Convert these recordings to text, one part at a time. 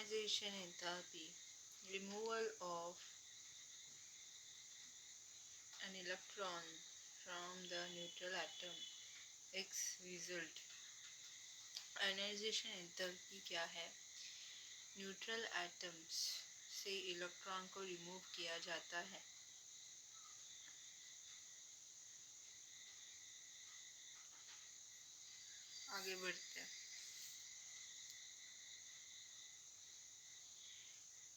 Ionization enthalpy, removal of an electron from the neutral atom. X result. Ionization enthalpy क्या है? Neutral atoms से electron को remove किया जाता है। आगे बढ़ते हैं।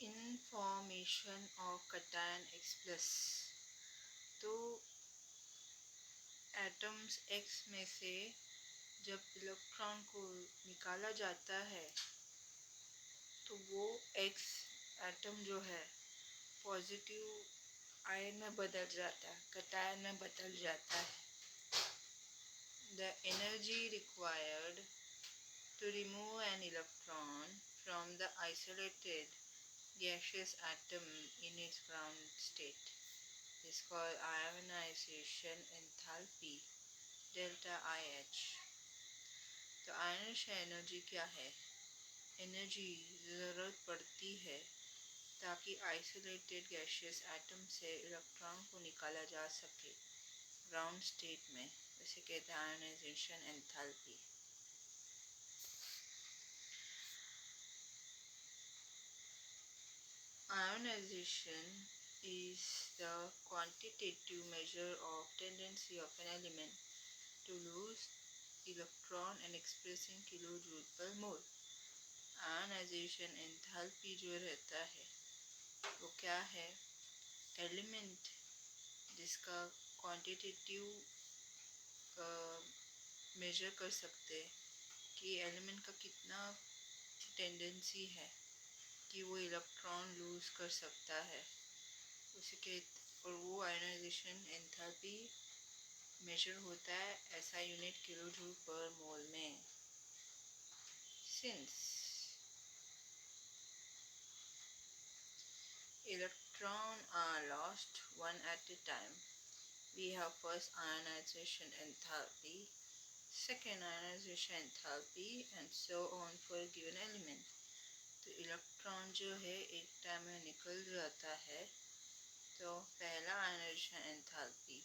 इनफॉर्मेशन ऑफ कटायन X प्लस। तो एटम्स X में से जब इलेक्ट्रॉन को निकाला जाता है तो वो X एटम जो है पॉजिटिव आयन में बदल जाता है, कटायन में बदल जाता है। The energy required to remove an electron from the isolated gaseous atom in its ground state is called ionization enthalpy delta IH। तो आयनिश एनर्जी क्या है? एनर्जी ज़रूरत पड़ती है ताकि आइसोलेटेड गैशियस एटम से इलेक्ट्रॉन को निकाला जा सके ग्राउंड स्टेट में। इसे कहते हैं ionization enthalpy. Ionization is the quantitative measure of tendency of an element to lose electron and expressing kilojoule per mole। Ionization enthalpy जो रहता है वो क्या है? एलिमेंट जिसका क्वांटिटेटिव मेजर कर सकते हैं कि एलिमेंट का कितना टेंडेंसी है कि वो इलेक्ट्रॉन लूज कर सकता है उसी के, और वो आयनाइजेशन एंथैल्पी मेजर होता है ऐसा यूनिट किलोजूल पर मोल में। Since electron are lost one at a time, we have first ionization enthalpy, second ionization enthalpy and so on for a given element। तो इलेक्ट्रॉन जो है एक टाइम में निकल जाता है तो पहला ionization enthalpy,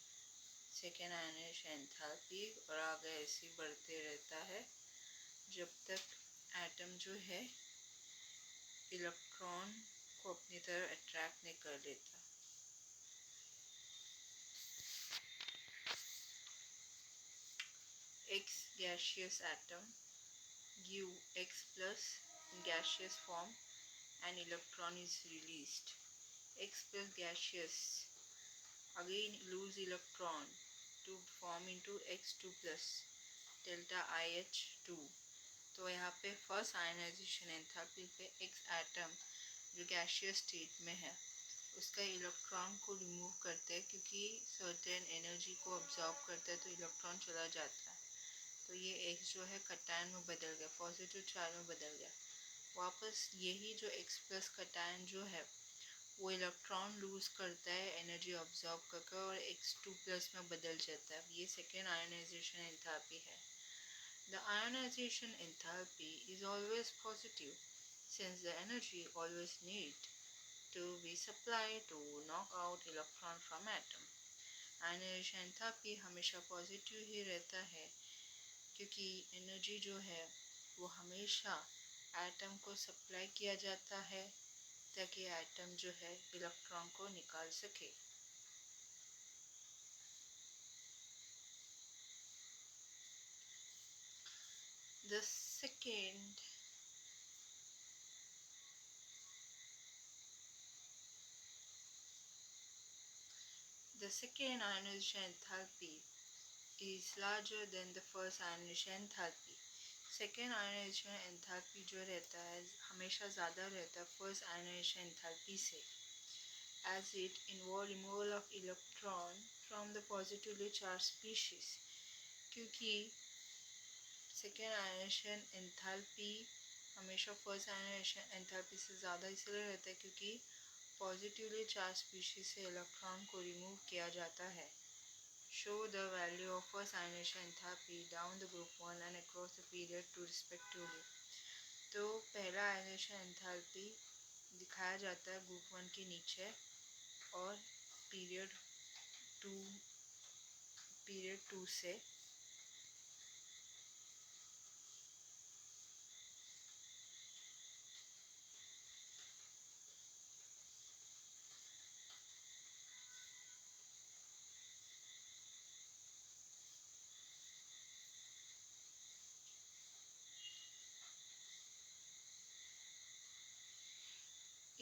second ionization enthalpy और आगे ऐसे बढ़ते रहता है जब तक एटम जो है इलेक्ट्रॉन को अपनी तरफ अट्रैक्ट नहीं कर लेता। X gaseous atom give X plus in gaseous form and electron is released। X plus gaseous again lose electron to form into X2 plus delta IH2। तो यहाँ पे फर्स्ट आयनाइजेशन एंथैल्पी पे X एटम जो gaseous state में है उसका electron को remove करते हैं क्योंकि सर्टेन एनर्जी को ऑब्जॉर्व करता है तो इलेक्ट्रॉन चला जाता है। तो ये X जो है कटायन में बदल गया, पॉजिटिव चार्ज में बदल गया। वापस यही जो X प्लस कटायन जो है वो इलेक्ट्रॉन लूज करता है एनर्जी ऑब्जॉर्व करके और X2 प्लस में बदल जाता है। ये सेकेंड आयनाइजेशन एंथैल्पी है। The ionization enthalpy is always positive since the energy always need to be supplied to knock out electron from atom। Ionization enthalpy हमेशा पॉजिटिव ही रहता है क्योंकि एनर्जी जो है वो हमेशा एटम को सप्लाई किया जाता है ताकि एटम जो है इलेक्ट्रॉन को निकाल सके। The second ionization enthalpy is larger than the first ionization enthalpy। Second ionization enthalpy जो रहता है हमेशा ज़्यादा रहता है फर्स्ट आयनाइजेशन एंथैल्पी से, as it involve removal of electron from the positively charged species। क्योंकि सेकेंड आयनाइजेशन एंथैल्पी हमेशा फर्स्ट आयनाइजेशन एंथैल्पी से ज़्यादा इसलिए रहता है क्योंकि पॉजिटिवली चार्ज स्पीशीज से इलेक्ट्रॉन को रिमूव किया जाता है। Show the value of first ionization enthalpy down the group 1 and across the period 2 respectively। तो पहला पहला आयनाइजेशन एंथैल्पी दिखाया जाता है ग्रुप 1 के नीचे और पीरियड 2 से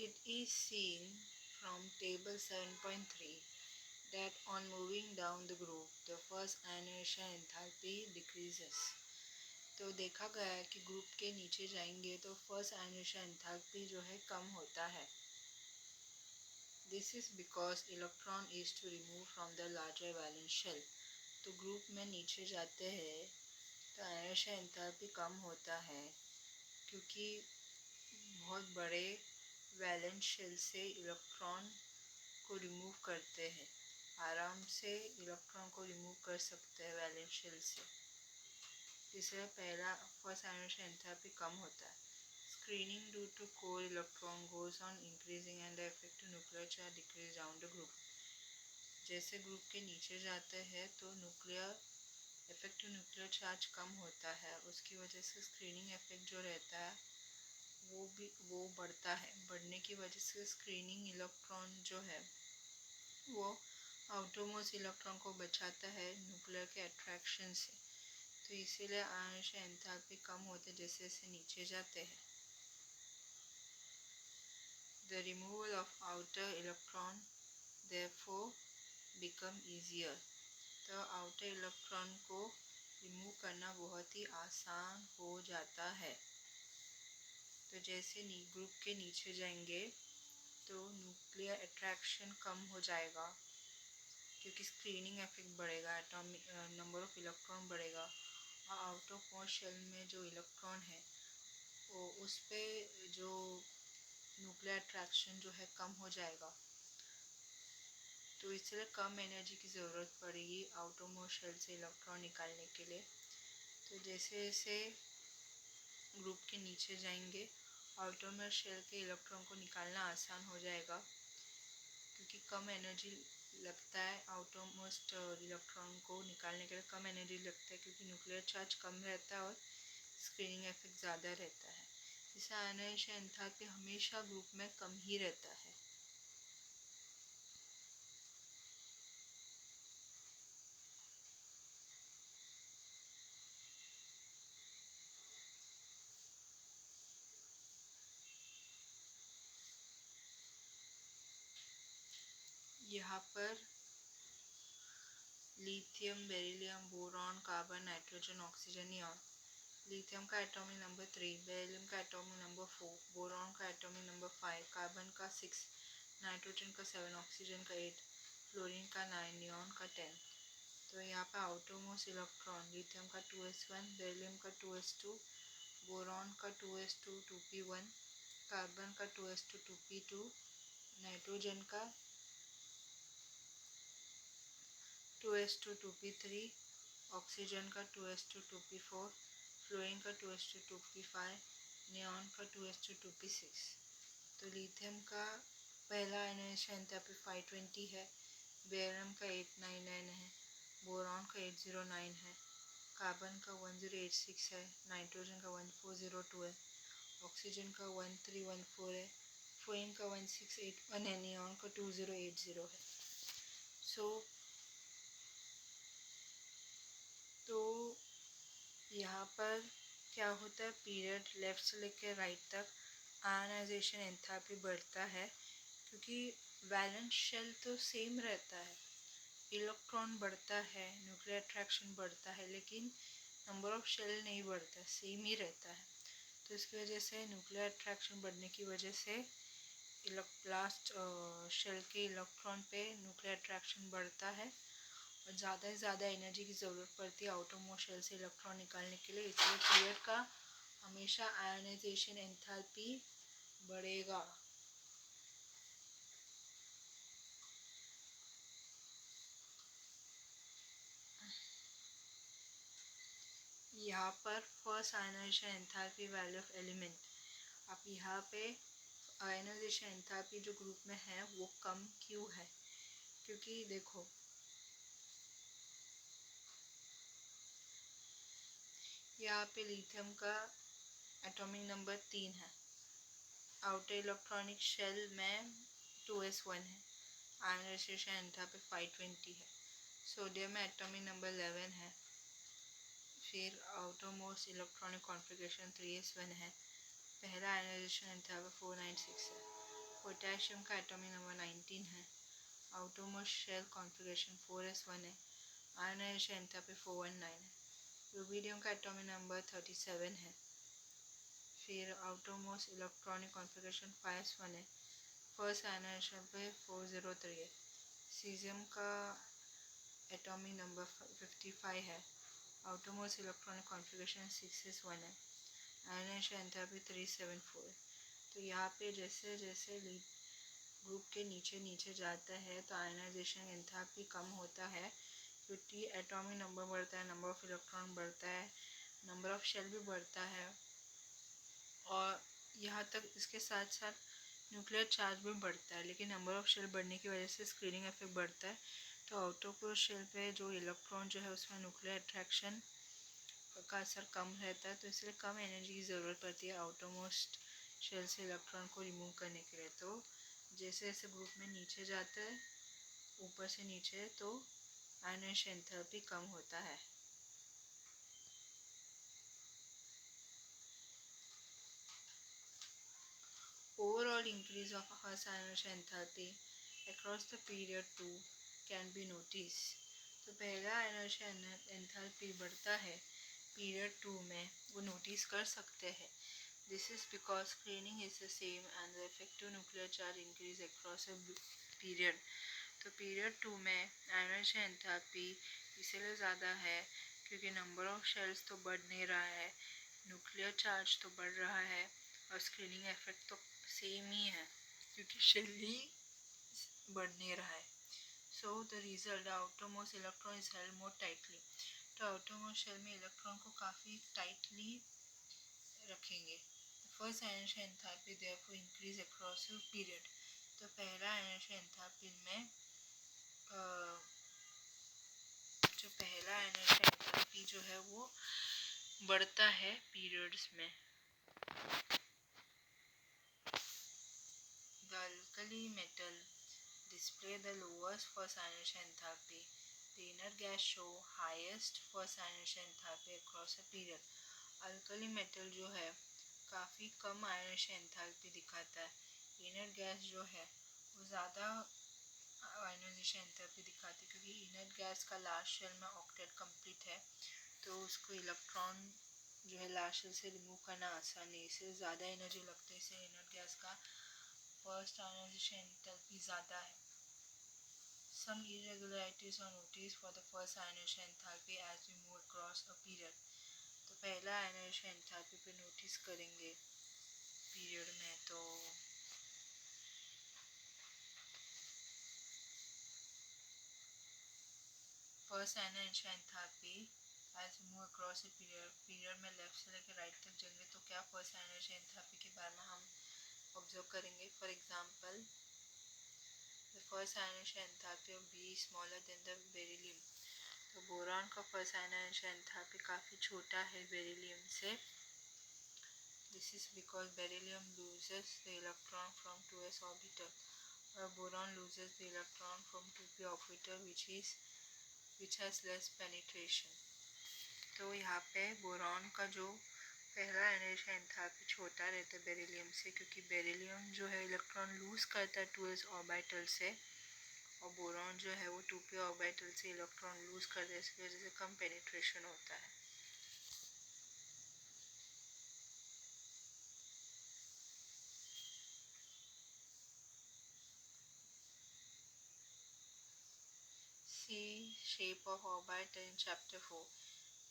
It is seen from table 7.3 that on moving down the group, the first ionization enthalpy decreases. तो देखा गया है कि ग्रुप के नीचे जाएंगे तो फर्स्ट आयनाइजेशन एंथैल्पी जो है कम होता है. This is because electron is to remove from the larger valence shell. तो ग्रुप में नीचे जाते हैं तो आयनाइजेशन एंथैल्पी कम होता है क्योंकि बहुत बड़े वैलेंस शेल से इलेक्ट्रॉन को रिमूव करते हैं. आराम से इलेक्ट्रॉन को रिमूव कर सकते हैं वैलेंस शेल से. इसलिए पहला फर्स्ट आयनाइजेशन एंथैल्पी कम होता है. Screening due to core electron goes on increasing and the effective nuclear charge decrease down the group. जैसे ग्रुप के नीचे जाते हैं तो इफेक्टिव न्यूक्लियर चार्ज कम होता है. उसकी वजह से स्क्रीनिंग इफेक्ट जो रहता है वो बढ़ता है. बढ़ने की वजह से स्क्रीनिंग इलेक्ट्रॉन जो है वो आउटरमोस्ट इलेक्ट्रॉन को बचाता है न्यूक्लियर के अट्रैक्शन से. तो इसीलिए आयनाइजेशन एंथैल्पी कम होते जैसे जैसे नीचे जाते हैं. The removal of outer electron therefore become easier. तो आउटर इलेक्ट्रॉन को रिमूव करना बहुत ही आसान हो जाता है. तो जैसे ग्रुप के नीचे जाएंगे तो न्यूक्लियर अट्रैक्शन कम हो जाएगा क्योंकि स्क्रीनिंग इफेक्ट बढ़ेगा, एटॉमिक नंबर ऑफ इलेक्ट्रॉन बढ़ेगा और आउट ऑफ मोस्ट शेल में जो इलेक्ट्रॉन है वो उस पर जो न्यूक्लियर अट्रैक्शन जो है कम हो जाएगा. तो इसलिए कम एनर्जी की ज़रूरत पड़ेगी आउट ऑफ मोस्ट शेल से इलेक्ट्रॉन निकालने के लिए. तो जैसे जैसे ग्रुप के नीचे जाएंगे आउटरमोस्ट शेल के इलेक्ट्रॉन को निकालना आसान हो जाएगा क्योंकि कम एनर्जी लगता है. आउटरमोस्ट इलेक्ट्रॉन को निकालने के लिए कम एनर्जी लगता है क्योंकि न्यूक्लियर चार्ज कम रहता है और स्क्रीनिंग इफेक्ट ज़्यादा रहता है. इसे आयनाइजेशन एंथैल्पी हमेशा ग्रुप में कम ही रहता है. यहाँ पर lithium, beryllium, boron, carbon, nitrogen, oxygen, neon. Lithium का एटॉमिक नंबर 3, बेरिलियम का एटॉमिक नंबर 4, बोरॉन का एटॉमिक नंबर 5, कार्बन का 6, नाइट्रोजन का 7, ऑक्सीजन का 8, फ्लोरीन का 9, नियॉन का 10. तो यहाँ पर आउटरमोस्ट इलेक्ट्रॉन लिथियम का 2s1, बेरिलियम का 2s2, बोरॉन का 2s2 2p1, कार्बन का 2s2 2p2, नाइट्रोजन का 2s2 2p3, ऑक्सीजन का 2s2 2p4, फ्लोरीन का 2s2 2p5, नियॉन का 2s2 2p6. तो लिथियम का पहला आयनाइजेशन एंथैल्पी 520 है, बेरिलियम का 899 है, बोरॉन का 809 है, कार्बन का 1086 है, नाइट्रोजन का 1402 है, ऑक्सीजन का 1314 है, फ्लोरीन का 1681 है, नियॉन का 2080 है. तो यहाँ पर क्या होता है, पीरियड लेफ्ट से लेकर राइट तक आयनाइजेशन एंथैल्पी बढ़ता है क्योंकि वैलेंस शेल तो सेम रहता है. इलेक्ट्रॉन बढ़ता है, न्यूक्लियर अट्रैक्शन बढ़ता है, लेकिन नंबर ऑफ शेल नहीं बढ़ता, सेम ही रहता है. तो इसकी वजह से न्यूक्लियर अट्रैक्शन बढ़ने की वजह से लास्ट शेल के इलेक्ट्रॉन पे न्यूक्लियर अट्रैक्शन बढ़ता है और ज़्यादा से ज़्यादा एनर्जी की ज़रूरत पड़ती है आउटरमोस्ट शेल से इलेक्ट्रॉन निकालने के लिए. इसलिए पीरियड का हमेशा आयनाइजेशन एंथैल्पी बढ़ेगा. यहाँ पर first ionization enthalpy value of element. अब यहाँ पे आयनाइजेशन एंथैल्पी जो ग्रुप में है वो कम क्यों है, क्योंकि देखो यहाँ पे लिथियम का एटॉमिक नंबर 3 है, आउटर इलेक्ट्रॉनिक शेल में 2s1 है, आयनाइजेशन एंथैल्पी 520 है, सोडियम में एटॉमिक नंबर 11 है, फिर आउटरमोस्ट इलेक्ट्रॉनिक कॉन्फ़िगरेशन 3s1 है, पहला आयनाइजेशन एंथैल्पी 496 है, पोटेशियम का एटॉमिक नंबर 19 है, आउटरमोस्ट शेल कॉन्फ़िगरेशन 4s1 है, आयनाइजेशन एंथैल्पी 419 है, रुबीडियम का एटॉमिक नंबर 37 है, फिर आउटरमोस्ट इलेक्ट्रॉनिक कॉन्फ़िगरेशन 5s1 है, फर्स्ट आयनाइजेशन पे 403 है, सीजियम का एटॉमिक नंबर 55 है, आउटरमोस्ट इलेक्ट्रॉनिक कॉन्फ़िगरेशन 6s1 है, आयनाइजेशन एंथैल्पी 374 है। तो यहाँ पे जैसे जैसे ग्रुप के नीचे नीचे जाता है तो आयनाइजेशन एंथैल्पी कम होता है, क्योंकि एटॉमिक नंबर बढ़ता है, नंबर ऑफ इलेक्ट्रॉन बढ़ता है, नंबर ऑफ शेल भी बढ़ता है, और यहाँ तक इसके साथ साथ न्यूक्लियर चार्ज भी बढ़ता है, लेकिन नंबर ऑफ शेल बढ़ने की वजह से स्क्रीनिंग इफेक्ट बढ़ता है। तो आउटर शेल पे जो इलेक्ट्रॉन जो है उसमें न्यूक्लियर अट्रैक्शन का असर कम रहता है, तो इसलिए कम एनर्जी की ज़रूरत पड़ती है आउटरमोस्ट शेल से इलेक्ट्रॉन को रिमूव करने के लिए। तो जैसे जैसे ग्रुप में नीचे जाता है, ऊपर से नीचे, तो आयनाइजेशन एंथैल्पी कम होता है। Overall increase of Earth's ionization enthalpy across the period 2 can be noticed. तो पहला आयनाइजेशन एंथैल्पी बढ़ता है पीरियड 2 में, वो नोटिस कर सकते हैं। This is because screening is the same and the effective nuclear charge increase across a period. तो पीरियड 2 में आयनाइजेशन एंथैल्पी इसलिए ज़्यादा है क्योंकि नंबर ऑफ शेल्स तो बढ़ नहीं रहा है, न्यूक्लियर चार्ज तो बढ़ रहा है, और स्क्रीनिंग इफेक्ट तो सेम ही है क्योंकि शेल ही बढ़ नहीं रहा है। So the result, the outermost electron is held more tightly. तो आउटरमोस्ट शेल में इलेक्ट्रॉन को काफ़ी टाइटली रखेंगे। First ionization enthalpy therefore increase across a period. तो पहला आयनाइजेशन एंथैल्पी में जो पहला आयनाइजेशन एंथैल्पी जो है वो बढ़ता है पीरियड्स में। The alkali metal display the lowest first ionization enthalpy. The inert gas show highest first ionization enthalpy across a period. Alkali metal जो है काफ़ी कम आयनाइजेशन एंथैल्पी दिखाता है, इनर्ट गैस जो है वो ज़्यादा आयनाइजेशन एंथैल्पी दिखाती है, क्योंकि इनर्ट गैस का लास्ट शेल में ऑक्टेट कंप्लीट है, तो उसको इलेक्ट्रॉन जो है लास्ट शेल से रिमूव करना आसान है, इससे ज़्यादा एनर्जी लगती है, इससे इनर्ट गैस का फर्स्ट आयनाइजेशन एंथैल्पी ज़्यादा है। Some irregularities are noticed for the first ionization enthalpy as we move across a period. तो पहला आयनाइजेशन एंथैल्पी पे नोटिस करेंगे पीरियड में, तो first ionization enthalpy as we move across a period में left से लेकर राइट तक जाएंगे तो क्या फर्स्ट आयनाइजेशन एंथैल्पी के बारे में हम ऑब्जर्व करेंगे। For example, the first ionization enthalpy of B is smaller than the beryllium. तो बोरान का फर्स्ट आयनाइजेशन एंथैल्पी काफ़ी छोटा है बेरिलियम से। This is because beryllium loses the electron from 2s orbital, और boron loses the electron from 2p orbital which has less penetration. तो यहाँ पे बोरान का जो पहला आयनाइजेशन एंथैल्पी छोटा रहता है बेरिलियम से, क्योंकि बेरिलियम जो है इलेक्ट्रॉन लूज करता है 2s ऑर्बिटल से, और बोरॉन जो है वो 2p ऑर्बिटल से इलेक्ट्रॉन लूज करते हैं, इसकी वजह से कम पेनिट्रेशन होता है। See shape of orbital in chapter 4.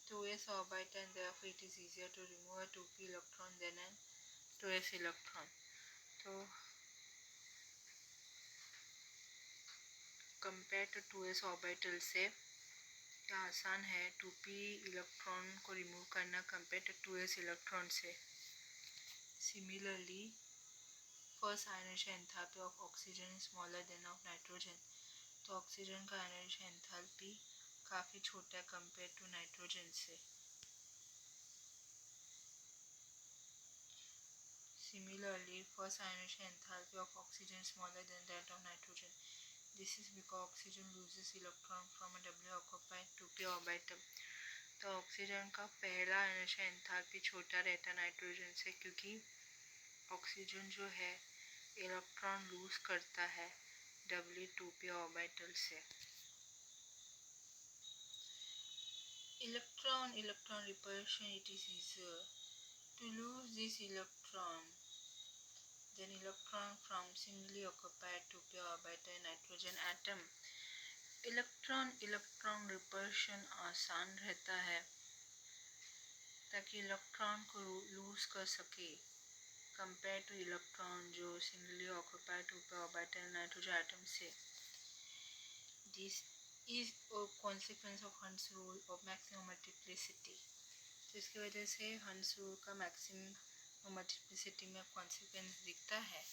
2s orbital, and therefore it is easier to remove a 2p electron than a 2s electron. तो कंपेयर टू 2s ऑर्बिटल से क्या आसान है 2p इलेक्ट्रॉन को रिमूव करना कंपेयर टू 2s इलेक्ट्रॉन से। Similarly, first ionization enthalpy of oxygen is smaller than of nitrogen. तो oxygen का ionization enthalpy काफ़ी छोटा है कंपेयर टू नाइट्रोजन से. Similarly, first ionization enthalpy of oxygen is smaller than that of nitrogen. This is because oxygen loses electron from a doubly occupied 2p orbital. तो oxygen का पहला ionization enthalpy छोटा रहता nitrogen से क्योंकि oxygen जो है इलेक्ट्रॉन लूज करता है W2p ऑर्बिटल से. Electron repulsion, it is easier to lose this electron than electron from singly occupied 2p orbital nitrogen atom. Electron repulsion आसान रहता है ताकि इलेक्ट्रॉन को लूज कर सके कंपेयर टू इलेक्ट्रॉन जो singly occupied 2p orbital nitrogen atom से. This is a consequence of Hund's rule of maximum multiplicity. तो इसकी वजह से हंस रूल का मैक्सिमम मल्टीप्लिसिटी में कॉन्सिक्वेंस दिखता है.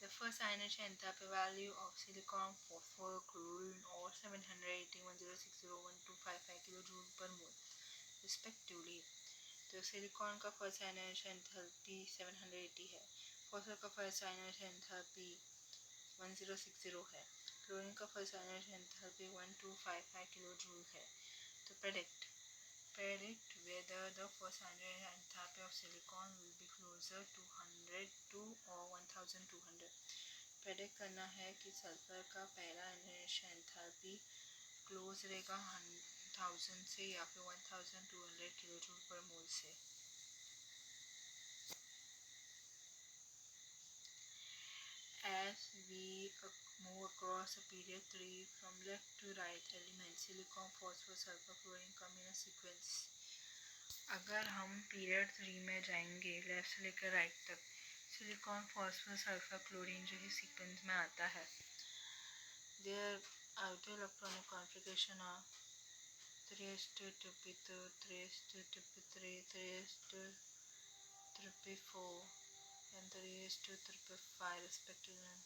The first ionization enthalpy value of silicon, phosphor, chlorine or 780, 1060, 1255 kJ per mole respectively. तो सिलिकॉन का फर्स्ट ionization enthalpy 780 है, फॉस्फोर का फर्स्ट ionization enthalpy 1060 है, क्लोरीन का फर्स्ट ionization enthalpy 1255 kJ है. तो predict whether the first ionization enthalpy of silicon will be closer to 100 or 1200. Predict करना है कि सल्फर का पहला ionization enthalpy क्लोज रहेगा 1000 से या फिर 1200 kJ per mole से. As we move across the period 3 from left to right elements, silicon, phosphor, sulfur, chlorine come in a sequence. अगर हम पीरियड 3 में जाएंगे लेफ्ट से लेकर राइट तक, सिलिकॉन, फॉस्फोर, सल्फर, क्लोरीन जो है सीक्वेंस में आता है. Their outer electronic configuration are 3s2p2, 3s2p3, 3s2p4 and 3s2p5 respectively.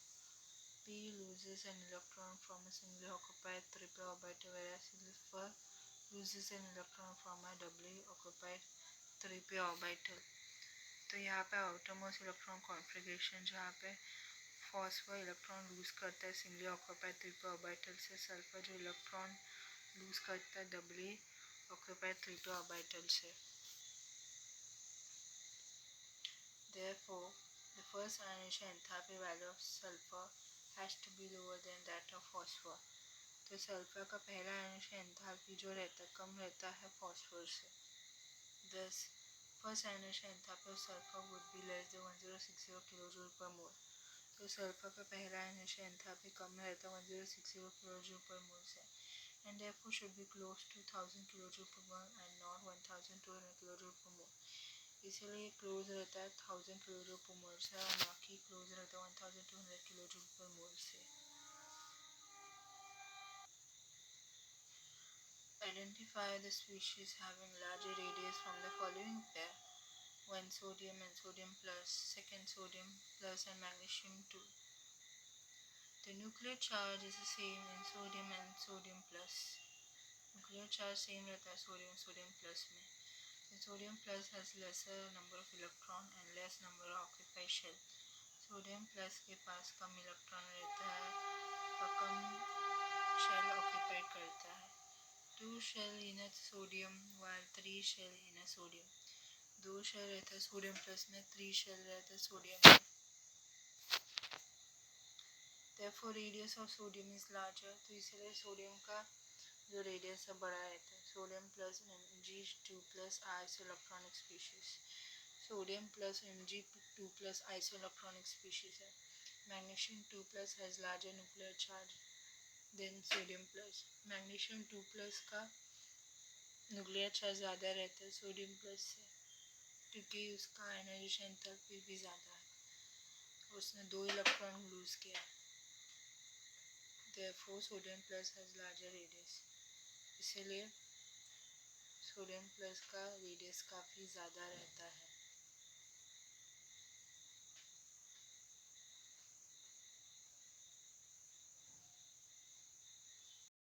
P loses an electron from a singly occupied 3p orbital, whereas sulfur loses an electron from a doubly occupied 3p orbital. तो यहाँ पे outermost electron configuration जहाँ पे phosphor electron lose करता है singly occupied 3p orbital से, sulphur जो electron lose करता है डबली ऑक्यूपाइड 3p ऑर्बिटल से. Therefore, the first ionization enthalpy value of sulfur has to be lower than that of phosphor. तो सल्फर का पहला ionization enthalpy जो रहता है कम रहता है फॉस्फोर से. Thus, first ionization enthalpy of sulfur would be less than 1060 kJ per mole. तो सल्फर का पहला ionization enthalpy कम रहता है 1060 kJ per mole से, and therefore should be close to 1000 kJ per mole and not 1200 kJ per mole. इसलिए close रहता है 1000 kJ per mole से और ना कि क्लोज रहता है 1200 kJ per mole से. Identify the species having larger radius from the following pair: 1 sodium and sodium plus, 2nd sodium plus and magnesium 2. The nuclear charge is the same in sodium and sodium plus. Nuclear charge same रहता है sodium plus में. The sodium plus has lesser number of electron and less number of occupied shell. Sodium plus के पास कम electron रहता है और कम shell occupied करता है. 2 shell in a sodium while 3 shell in a sodium. 2 shell रहता है sodium plus में, 3 shell रहता है सोडियम में. Therefore radius of sodium is larger. तो इसलिए सोडियम का जो रेडियस है बड़ा रहता है. Sodium plus Mg2 plus isoelectronic species. Sodium plus Mg2 plus isoelectronic species है. Magnesium 2 plus has larger nuclear charge than sodium plus. Magnesium 2 plus का न्यूक्लियर चार्ज ज़्यादा रहता है सोडियम प्लस से क्योंकि उसका आयनाइजेशन एंथैल्पी भी ज़्यादा है, उसने 2 इलेक्ट्रॉन लूज किया. Therefore sodium plus has larger radius. इसलिए सोडियम प्लस का रेडियस काफ़ी ज़्यादा रहता है।